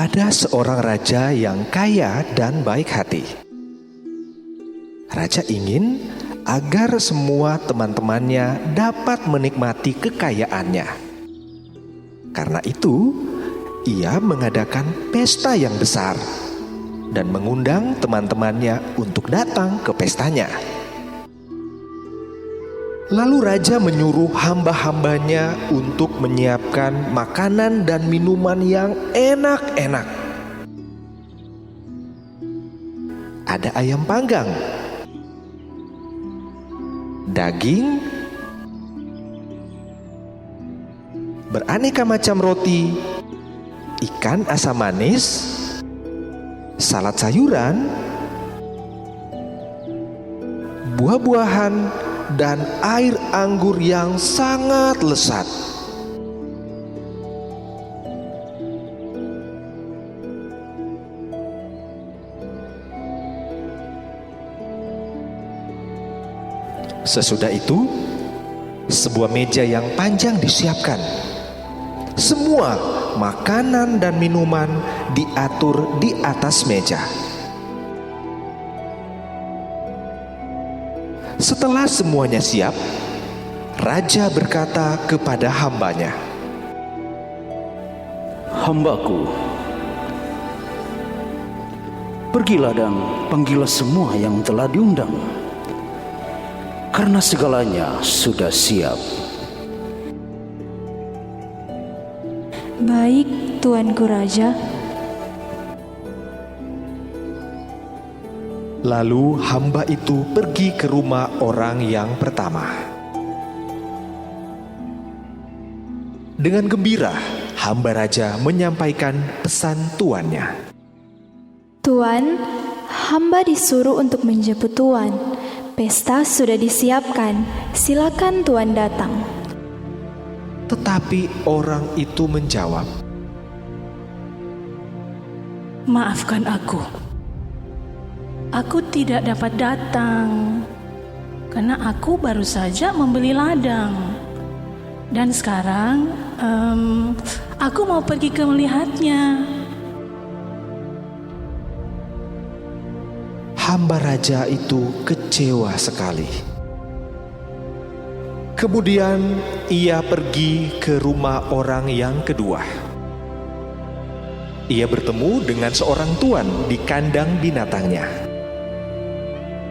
Ada seorang raja yang kaya dan baik hati. Raja ingin agar semua teman-temannya dapat menikmati kekayaannya. Karena itu, ia mengadakan pesta yang besar dan mengundang teman-temannya untuk datang ke pestanya. Lalu raja menyuruh hamba-hambanya untuk menyiapkan makanan dan minuman yang enak-enak. Ada ayam panggang, daging, beraneka macam roti, ikan asam manis, salad sayuran, buah-buahan, dan air anggur yang sangat lezat. Sesudah itu, sebuah meja yang panjang disiapkan. Semua makanan dan minuman diatur di atas meja. Setelah semuanya siap, raja berkata kepada hambanya, "Hambaku, pergilah dan panggillah semua yang telah diundang, karena segalanya sudah siap." Baik, tuanku raja. Lalu hamba itu pergi ke rumah orang yang pertama. Dengan gembira, hamba raja menyampaikan pesan tuannya. Tuan, hamba disuruh untuk menjemput tuan. Pesta sudah disiapkan, silakan tuan datang. Tetapi orang itu menjawab, "Maafkan aku. Aku tidak dapat datang karena aku baru saja membeli ladang. Dan sekarang aku mau pergi ke melihatnya." hamba raja itu kecewa sekali. Kemudian ia pergi ke rumah orang yang kedua. Ia bertemu dengan seorang tuan di kandang binatangnya.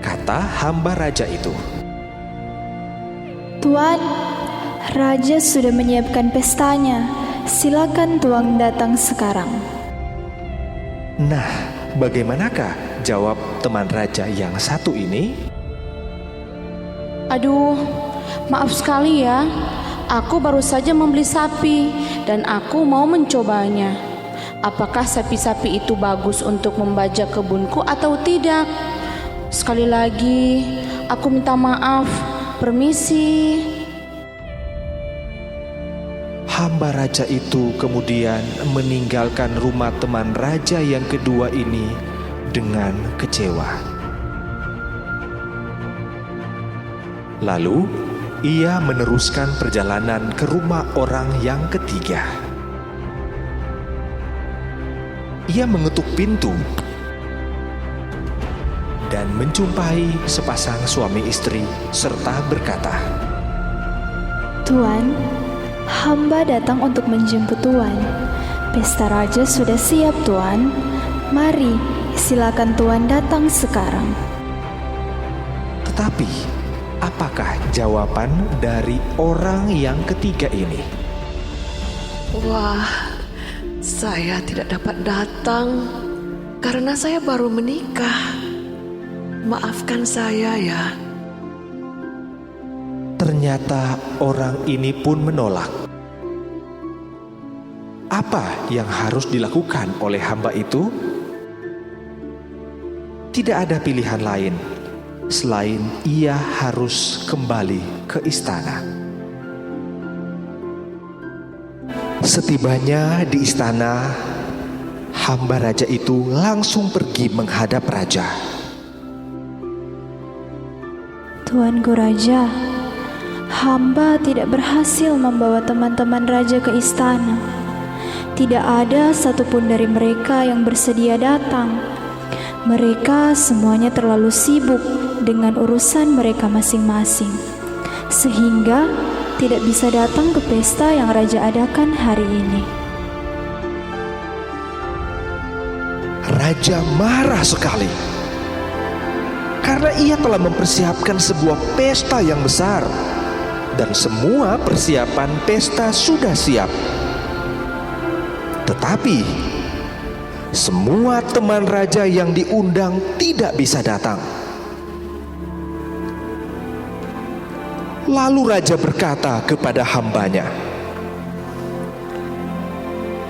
Kata hamba raja itu, Tuan, raja sudah menyiapkan pestanya. Silakan tuan datang sekarang. "Nah, bagaimanakah?" jawab teman raja yang satu ini. Aduh, maaf sekali ya. Aku baru saja membeli sapi dan aku mau mencobanya. Apakah sapi-sapi itu bagus untuk membajak kebunku atau tidak? Sekali lagi, aku minta maaf. Permisi. Hamba raja itu kemudian meninggalkan rumah teman raja yang kedua ini dengan kecewa. Lalu ia meneruskan perjalanan ke rumah orang yang ketiga. Ia mengetuk pintu dan menjumpai sepasang suami istri serta berkata, Tuan, hamba datang untuk menjemput tuan. Pesta raja sudah siap, tuan. Mari, silakan tuan datang sekarang. Tetapi apakah jawaban dari orang yang ketiga ini? Wah, saya tidak dapat datang karena saya baru menikah. Maafkan saya ya. Ternyata orang ini pun menolak. Apa yang harus dilakukan oleh hamba itu? Tidak ada pilihan lain selain ia harus kembali ke istana. Setibanya di istana, hamba raja itu langsung pergi menghadap raja. Tuanku raja, hamba tidak berhasil membawa teman-teman raja ke istana. tidak ada satupun dari mereka yang bersedia datang. Mereka semuanya terlalu sibuk dengan urusan mereka masing-masing, sehingga tidak bisa datang ke pesta yang raja adakan hari ini. Raja marah sekali karena ia telah mempersiapkan sebuah pesta yang besar dan semua persiapan pesta sudah siap. Tetapi semua teman raja yang diundang tidak bisa datang. Lalu raja berkata kepada hambanya,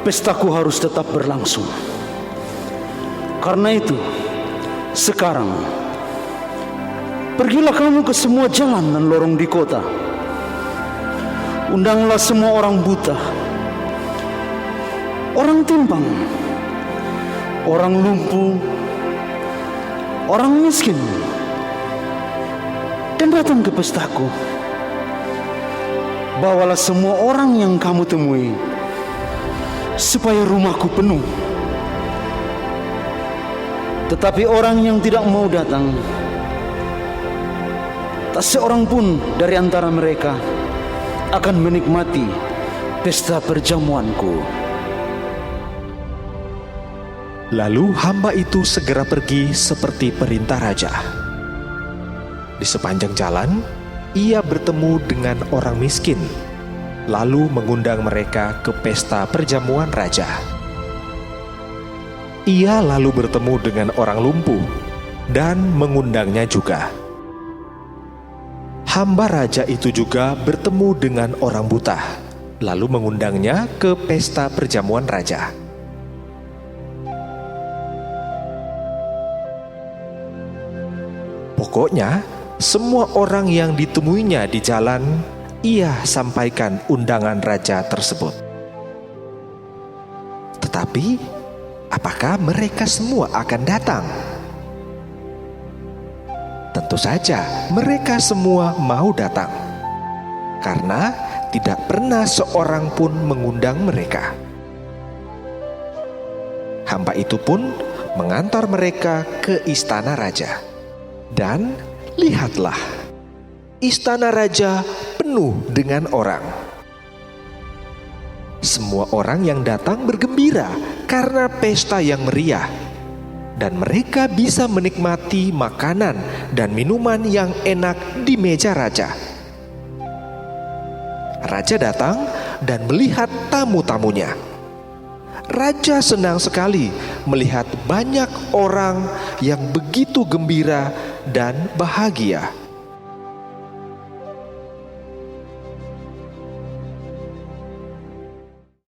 Pestaku harus tetap berlangsung. Karena itu, sekarang pergilah kamu ke semua jalan dan lorong di kota. Undanglah semua orang buta, orang timpang, orang lumpuh, orang miskin, dan datang ke pestaku. Bawalah semua orang yang kamu temui, supaya rumahku penuh. Tetapi orang yang tidak mau datang, tak seorang pun dari antara mereka akan menikmati pesta perjamuanku. Lalu hamba itu segera pergi seperti perintah raja. Di sepanjang jalan, ia bertemu dengan orang miskin, lalu mengundang mereka ke pesta perjamuan raja. Ia lalu bertemu dengan orang lumpuh dan mengundangnya juga. Hamba raja itu juga bertemu dengan orang buta, lalu mengundangnya ke pesta perjamuan raja. Pokoknya, semua orang yang ditemuinya di jalan, ia sampaikan undangan raja tersebut. Tetapi, apakah mereka semua akan datang? Tentu saja, mereka semua mau datang, karena tidak pernah seorang pun mengundang mereka. Hamba itu pun mengantar mereka ke istana raja. Dan lihatlah, istana raja penuh dengan orang. Semua orang yang datang bergembira karena pesta yang meriah, dan mereka bisa menikmati makanan dan minuman yang enak di meja raja. Raja datang dan melihat tamu-tamunya. Raja senang sekali melihat banyak orang yang begitu gembira dan bahagia.